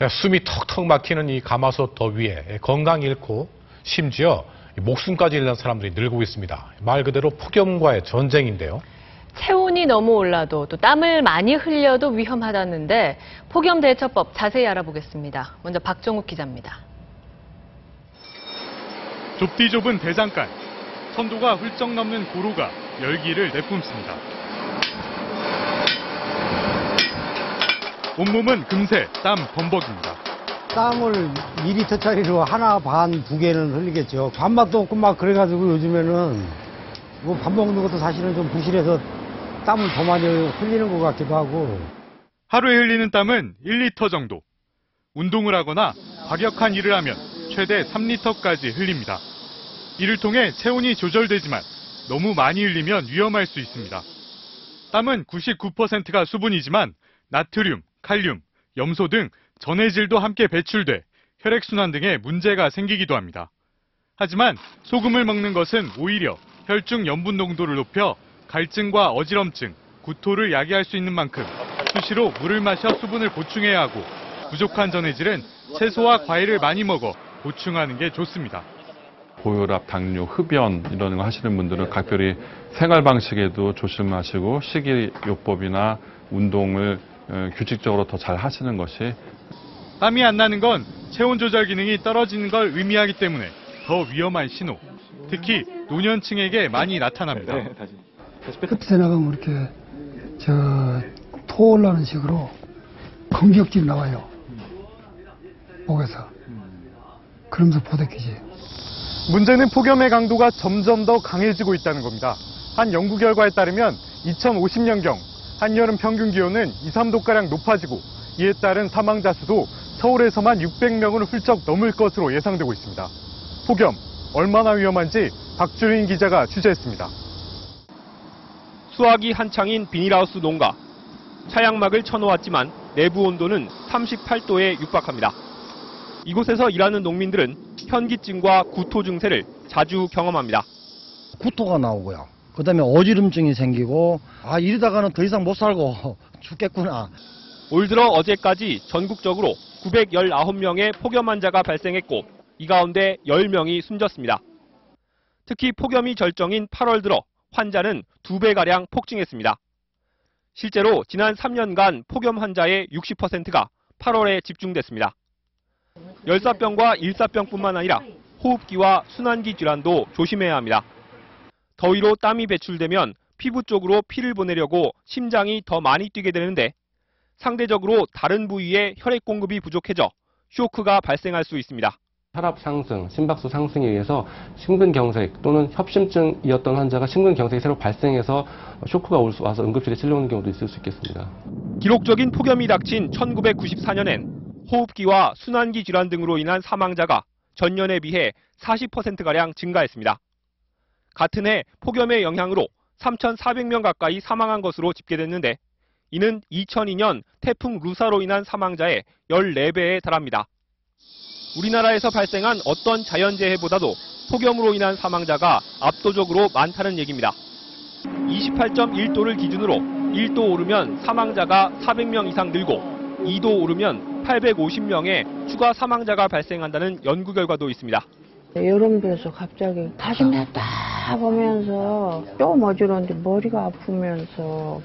숨이 턱턱 막히는 이 가마솥 더위에 건강 잃고 심지어 목숨까지 잃는 사람들이 늘고 있습니다. 말 그대로 폭염과의 전쟁인데요. 체온이 너무 올라도 또 땀을 많이 흘려도 위험하다는데 폭염 대처법 자세히 알아보겠습니다. 먼저 박정욱 기자입니다. 좁디 좁은 대장간, 선도가 훌쩍 넘는 고로가 열기를 내뿜습니다. 온몸은 금세 땀 범벅입니다. 땀을 2리터짜리로 하나 반, 두 개는 흘리겠죠. 밥맛도 없고 막 그래가지고 요즘에는 뭐 밥 먹는 것도 사실은 좀 부실해서 땀을 더 많이 흘리는 것 같기도 하고. 하루에 흘리는 땀은 1리터 정도. 운동을 하거나 과격한 일을 하면 최대 3리터까지 흘립니다. 이를 통해 체온이 조절되지만 너무 많이 흘리면 위험할 수 있습니다. 땀은 99%가 수분이지만 나트륨, 칼륨, 염소 등 전해질도 함께 배출돼 혈액순환 등에 문제가 생기기도 합니다. 하지만 소금을 먹는 것은 오히려 혈중 염분 농도를 높여 갈증과 어지럼증, 구토를 야기할 수 있는 만큼 수시로 물을 마셔 수분을 보충해야 하고 부족한 전해질은 채소와 과일을 많이 먹어 보충하는 게 좋습니다. 고혈압, 당뇨, 흡연 이런 거 하시는 분들은 각별히 생활 방식에도 조심하시고 식이요법이나 운동을 규칙적으로 더 잘 하시는 것이. 땀이 안 나는 건 체온 조절 기능이 떨어지는 걸 의미하기 때문에 더 위험한 신호. 특히 노년층에게 많이 나타납니다. 햇빛에 나가면 이렇게 토올라는 식으로 검격질이 나와요. 목에서. 그러면서 보대끼지. 문제는 폭염의 강도가 점점 더 강해지고 있다는 겁니다. 한 연구 결과에 따르면 2050년경 한여름 평균 기온은 2, 3도가량 높아지고 이에 따른 사망자 수도 서울에서만 600명을 훌쩍 넘을 것으로 예상되고 있습니다. 폭염, 얼마나 위험한지 박주린 기자가 취재했습니다. 수확이 한창인 비닐하우스 농가. 차양막을 쳐놓았지만 내부 온도는 38도에 육박합니다. 이곳에서 일하는 농민들은 현기증과 구토 증세를 자주 경험합니다. 구토가 나오고요. 그다음에 어지럼증이 생기고 이러다가는 더 이상 못 살고 죽겠구나. 올 들어 어제까지 전국적으로 919명의 폭염 환자가 발생했고 이 가운데 10명이 숨졌습니다. 특히 폭염이 절정인 8월 들어 환자는 2배가량 폭증했습니다. 실제로 지난 3년간 폭염 환자의 60%가 8월에 집중됐습니다. 열사병과 일사병뿐만 아니라 호흡기와 순환기 질환도 조심해야 합니다. 더위로 땀이 배출되면 피부 쪽으로 피를 보내려고 심장이 더 많이 뛰게 되는데 상대적으로 다른 부위에 혈액 공급이 부족해져 쇼크가 발생할 수 있습니다. 혈압 상승, 심박수 상승에 의해서 심근경색 또는 협심증이었던 환자가 심근경색이 새로 발생해서 쇼크가 와서 응급실에 실려오는 경우도 있을 수 있겠습니다. 기록적인 폭염이 닥친 1994년엔 호흡기와 순환기 질환 등으로 인한 사망자가 전년에 비해 40%가량 증가했습니다. 같은 해 폭염의 영향으로 3,400명 가까이 사망한 것으로 집계됐는데 이는 2002년 태풍 루사로 인한 사망자의 14배에 달합니다. 우리나라에서 발생한 어떤 자연재해보다도 폭염으로 인한 사망자가 압도적으로 많다는 얘기입니다. 28.1도를 기준으로 1도 오르면 사망자가 400명 이상 늘고 2도 오르면 850명의 추가 사망자가 발생한다는 연구 결과도 있습니다. 여름 돼서 갑자기 다시 냈다 보면서 좀 어지러운데 머리가 아프면서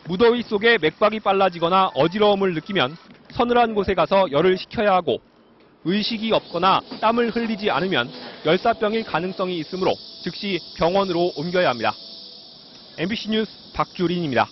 무더위 속에 맥박이 빨라지거나 어지러움을 느끼면 서늘한 곳에 가서 열을 식혀야 하고 의식이 없거나 땀을 흘리지 않으면 열사병일 가능성이 있으므로 즉시 병원으로 옮겨야 합니다. MBC 뉴스 박주린입니다.